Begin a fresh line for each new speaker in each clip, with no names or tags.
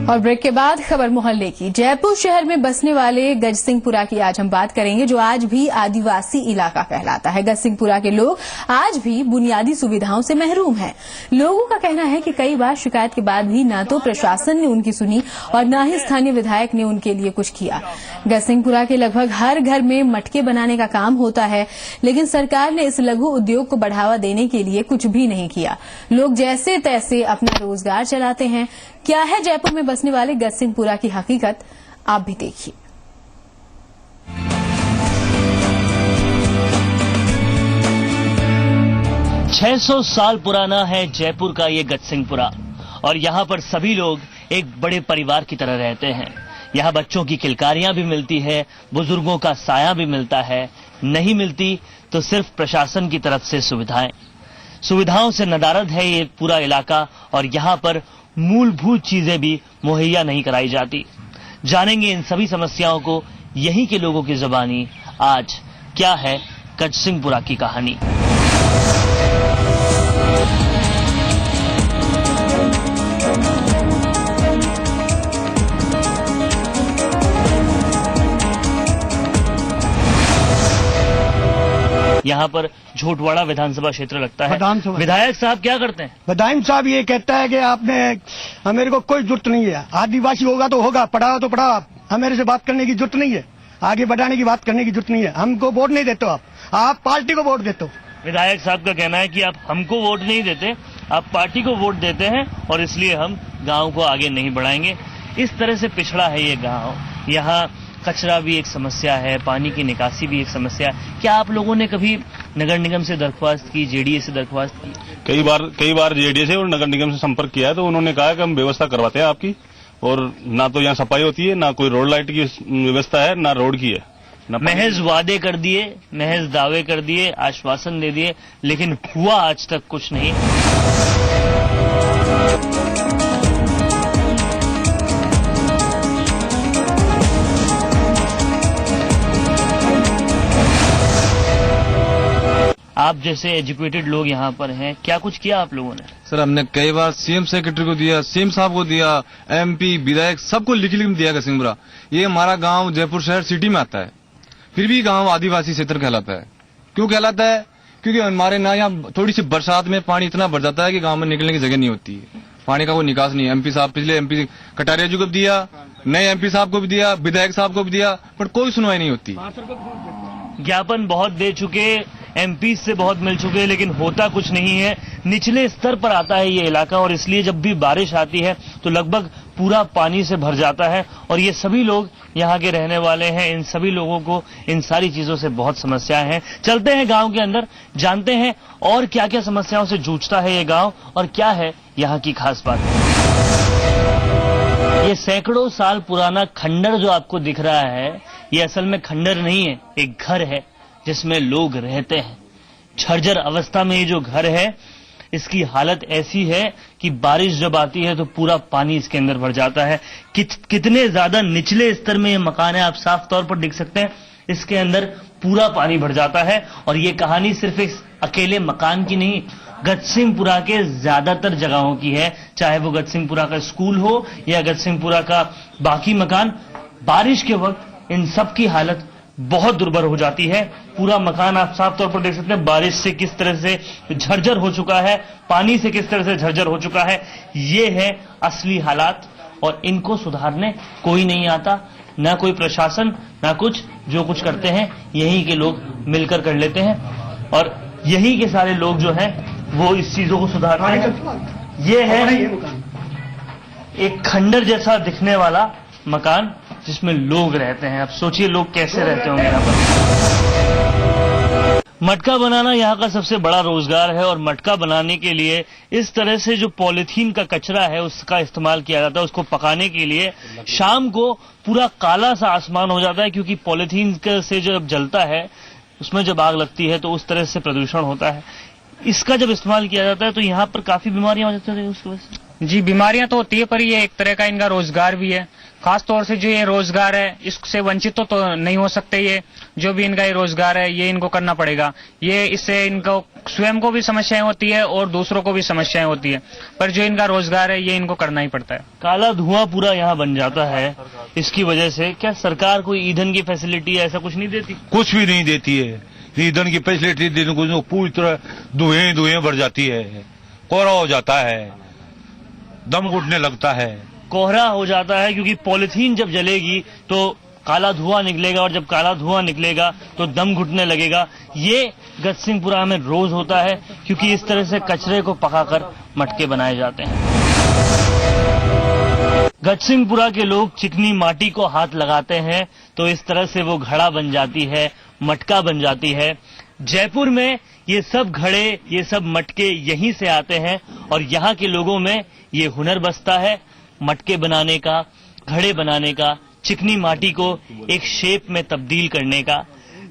और ब्रेक के बाद खबर मोहल्ले की। जयपुर शहर में बसने वाले गजसिंहपुरा की आज हम बात करेंगे, जो आज भी आदिवासी इलाका कहलाता है। गजसिंहपुरा के लोग आज भी बुनियादी सुविधाओं से महरूम हैं। लोगों का कहना है कि कई बार शिकायत के बाद भी न तो प्रशासन ने उनकी सुनी और न ही स्थानीय विधायक ने उनके लिए कुछ किया। गजसिंहपुरा के लगभग हर घर में मटके बनाने का काम होता है, लेकिन सरकार ने इस लघु उद्योग को बढ़ावा देने के लिए कुछ भी नहीं किया। लोग जैसे तैसे अपना रोजगार चलाते हैं। क्या है जयपुर में बसने वाले गजसिंहपुरा की हकीकत, आप भी देखिए।
600 साल पुराना है जयपुर का ये गजसिंहपुरा, और यहाँ पर सभी लोग एक बड़े परिवार की तरह रहते हैं। यहाँ बच्चों की किलकारियां भी मिलती है, बुजुर्गों का साया भी मिलता है। नहीं मिलती तो सिर्फ प्रशासन की तरफ से सुविधाओं से नदारद है ये पूरा इलाका, और यहाँ पर मूलभूत चीजें भी मुहैया नहीं कराई जाती। जानेंगे इन सभी समस्याओं को यहीं के लोगों की जुबानी। आज क्या है गजसिंहपुरा की कहानी। यहाँ पर झोटवाड़ा विधानसभा क्षेत्र लगता है। विधायक साहब क्या करते हैं?
विधायक साहब ये कहता है कि आपने मेरे को कोई जरूरत नहीं है, आदिवासी होगा तो होगा, पढ़ाओ तो पढ़ाओ, मेरे से बात करने की जरूरत नहीं है, आगे बढ़ाने की बात करने की जरूरत नहीं है। हमको वोट नहीं देते हो, आप पार्टी को वोट देते हो।
विधायक साहब का कहना है कि आप हमको वोट नहीं देते, आप पार्टी को वोट देते हैं, और इसलिए हम गाँव को आगे नहीं बढ़ाएंगे। इस तरह से पिछड़ा है ये गाँव। यहाँ कचरा भी एक समस्या है, पानी की निकासी भी एक समस्या है। क्या आप लोगों ने कभी नगर निगम से दरख्वास्त की, जेडीए से दरख्वास्त की?
कई बार जेडीए से और नगर निगम से संपर्क किया है, तो उन्होंने कहा कि हम व्यवस्था करवाते हैं आपकी, और ना तो यहाँ सफाई होती है, ना कोई रोड लाइट की व्यवस्था है, ना रोड की है।
महज वादे कर दिए, महज दावे कर दिए, आश्वासन दे दिए, लेकिन हुआ आज तक कुछ नहीं। आप जैसे एजुकेटेड लोग यहाँ पर हैं, क्या कुछ किया आप लोगों ने?
सर, हमने कई बार सीएम सेक्रेटरी को दिया, सीएम साहब को दिया, एमपी विधायक सबको लिख दिया। गजसिंहपुरा ये हमारा गांव जयपुर शहर सिटी में आता है, फिर भी गांव आदिवासी क्षेत्र कहलाता है। क्यों कहलाता है? क्योंकि हमारे ना यहाँ थोड़ी सी बरसात में पानी इतना भर जाता है कि गाँव में निकलने की जगह नहीं होती है, पानी का कोई निकास नहीं है। एमपी साहब, पिछले एमपी कटारिया जी को भी दिया, नए एमपी साहब को भी दिया, विधायक साहब को भी दिया, पर कोई सुनवाई नहीं होती।
ज्ञापन बहुत दे चुके, एमपी से बहुत मिल चुके, लेकिन होता कुछ नहीं है। निचले स्तर पर आता है ये इलाका, और इसलिए जब भी बारिश आती है तो लगभग पूरा पानी से भर जाता है। और ये सभी लोग यहाँ के रहने वाले हैं। इन सभी लोगों को इन सारी चीजों से बहुत समस्याएं हैं। चलते हैं गांव के अंदर, जानते हैं और क्या क्या समस्याओं से जूझता है ये गांव, और क्या है यहाँ की खास बात। ये सैकड़ों साल पुराना खंडर जो आपको दिख रहा है, ये असल में खंडर नहीं है, एक घर है जिसमें लोग रहते हैं। झर्जर अवस्था में ये जो घर है, इसकी हालत ऐसी है कि बारिश जब आती है तो पूरा पानी इसके अंदर भर जाता है। कितने ज्यादा निचले स्तर में ये मकान है, आप साफ तौर पर देख सकते हैं। इसके अंदर पूरा पानी भर जाता है, और ये कहानी सिर्फ इस अकेले मकान की नहीं, गजसिंहपुरा के ज्यादातर जगहों की है। चाहे वो गजसिंहपुरा का स्कूल हो या गजसिंहपुरा का बाकी मकान, बारिश के वक्त इन सब की हालत बहुत दुर्भर हो जाती है। पूरा मकान आप साफ तौर पर देख सकते हैं, बारिश से किस तरह से झरझर हो चुका है, पानी से किस तरह से झरझर हो चुका है। ये है असली हालात, और इनको सुधारने कोई नहीं आता, ना कोई प्रशासन, ना कुछ। जो कुछ करते हैं यहीं के लोग मिलकर कर लेते हैं, और यहीं के सारे लोग जो हैं वो इस चीजों को सुधारते हैं। ये है एक खंडर जैसा दिखने वाला मकान जिसमें लोग रहते हैं। अब सोचिए लोग कैसे रहते होंगे यहाँ पर। मटका बनाना यहाँ का सबसे बड़ा रोजगार है और मटका बनाने के लिए इस तरह से जो पॉलीथीन का कचरा है उसका इस्तेमाल किया जाता है। उसको पकाने के लिए शाम को पूरा काला सा आसमान हो जाता है, क्योंकि पॉलीथीन से जब जलता है उसमें जब आग लगती है तो उस तरह से प्रदूषण होता है। इसका जब इस्तेमाल किया जाता है तो यहाँ पर काफी बीमारियां हो जाती है उसकी वजह से।
जी, बीमारियां तो होती है, पर ये एक तरह का इनका रोजगार भी है। खास तौर से जो ये रोजगार है इससे वंचित तो नहीं हो सकते। ये जो भी इनका ये रोजगार है ये इनको करना पड़ेगा। ये इससे इनको स्वयं को भी समस्याएं होती है और दूसरों को भी समस्याएं होती है, पर जो इनका रोजगार है ये इनको करना ही पड़ता है।
काला धुआं पूरा यहाँ बन जाता है इसकी वजह से। क्या सरकार कोई ईंधन की फैसिलिटी ऐसा कुछ नहीं देती?
कुछ भी नहीं देती है। ईंधन की फैसिलिटी देने को पूरी तरह धुएं भर जाती है, कोहरा हो जाता है, दम घुटने लगता है।
कोहरा हो जाता है क्योंकि पॉलिथीन जब जलेगी तो काला धुआं निकलेगा, और जब काला धुआं निकलेगा तो दम घुटने लगेगा। ये गजसिंहपुरा में रोज होता है, क्योंकि इस तरह से कचरे को पकाकर मटके बनाए जाते हैं। गजसिंहपुरा के लोग चिकनी माटी को हाथ लगाते हैं तो इस तरह से वो घड़ा बन जाती है, मटका बन जाती है। जयपुर में ये सब घड़े, ये सब मटके यहीं से आते हैं और यहाँ के लोगों में ये हुनर बसता है मटके बनाने का, घड़े बनाने का, चिकनी माटी को एक शेप में तब्दील करने का।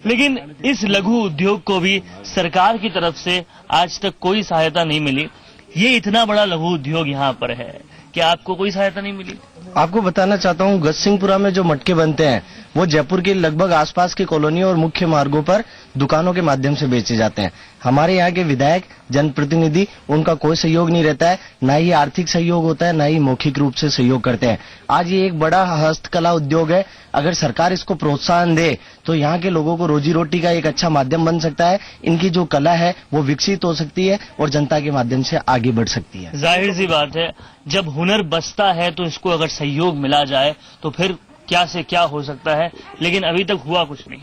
लेकिन इस लघु उद्योग को भी सरकार की तरफ से आज तक कोई सहायता नहीं मिली। ये इतना बड़ा लघु उद्योग यहाँ पर है, क्या आपको कोई सहायता नहीं मिली?
आपको बताना चाहता हूँ, गजसिंहपुरा में जो मटके बनते हैं वो जयपुर के लगभग आसपास की कॉलोनियों और मुख्य मार्गों पर दुकानों के माध्यम से बेचे जाते हैं। हमारे यहाँ के विधायक, जनप्रतिनिधि, उनका कोई सहयोग नहीं रहता है, ना ही आर्थिक सहयोग होता है, ना ही मौखिक रूप से सहयोग करते हैं। आज ये एक बड़ा हस्तकला उद्योग है। अगर सरकार इसको प्रोत्साहन दे तो यहाँ के लोगों को रोजी रोटी का एक अच्छा माध्यम बन सकता है। इनकी जो कला है वो विकसित हो सकती है और जनता के माध्यम से आगे बढ़ सकती है।
जाहिर सी बात है, जब हुनर बसता है तो इसको अगर सहयोग मिला जाए तो फिर क्या से क्या हो सकता है, लेकिन अभी तक हुआ कुछ नहीं।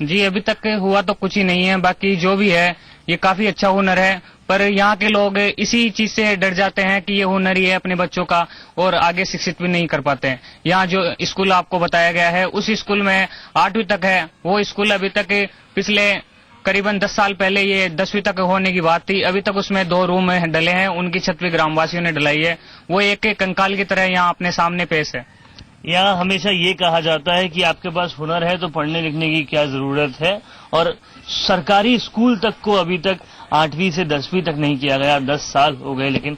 जी, अभी तक हुआ तो कुछ ही नहीं है। बाकी जो भी है ये काफी अच्छा हुनर है, पर यहाँ के लोग इसी चीज से डर जाते हैं कि ये हुनर ही है अपने बच्चों का, और आगे शिक्षित भी नहीं कर पाते हैं। यहाँ जो स्कूल आपको बताया गया है उस स्कूल में 8वीं तक है, वो स्कूल अभी तक पिछले करीबन 10 साल पहले ये 10वीं तक होने की बात थी। अभी तक उसमें 2 रूम डले हैं, उनकी छत भी ग्रामवासियों ने डलाई है। वो एक कंकाल की तरह यहाँ अपने सामने पेश है।
यहाँ हमेशा ये कहा जाता है कि आपके पास हुनर है तो पढ़ने लिखने की क्या जरूरत है, और सरकारी स्कूल तक को अभी तक 8वीं से 10वीं तक नहीं किया गया। 10 साल हो गए, लेकिन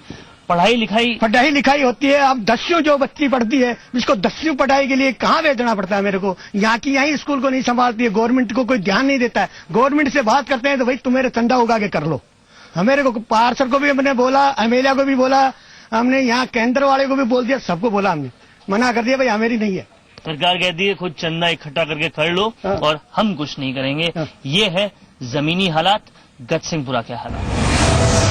पढ़ाई लिखाई
होती है। अब 10वीं जो बच्ची पढ़ती है उसको 10वीं पढ़ाई के लिए कहाँ भेजना पड़ता है मेरे को। यहाँ की यही स्कूल को नहीं संभालती है, गवर्नमेंट को कोई ध्यान नहीं देता है। गवर्नमेंट से बात करते हैं तो भाई तुम मेरे चंदा उगा के कर लो। हमारे को पार्षद को भी हमने बोला, एमएलए को भी बोला, हमने यहाँ केंद्र वाले को भी बोल दिया, सबको बोला, हमने मना कर दिया, भाई हमारी नहीं है।
सरकार कहती है खुद चंदा इकट्ठा करके कर लो और हम कुछ नहीं करेंगे। ये है जमीनी हालात, गजसिंहपुरा के हालात।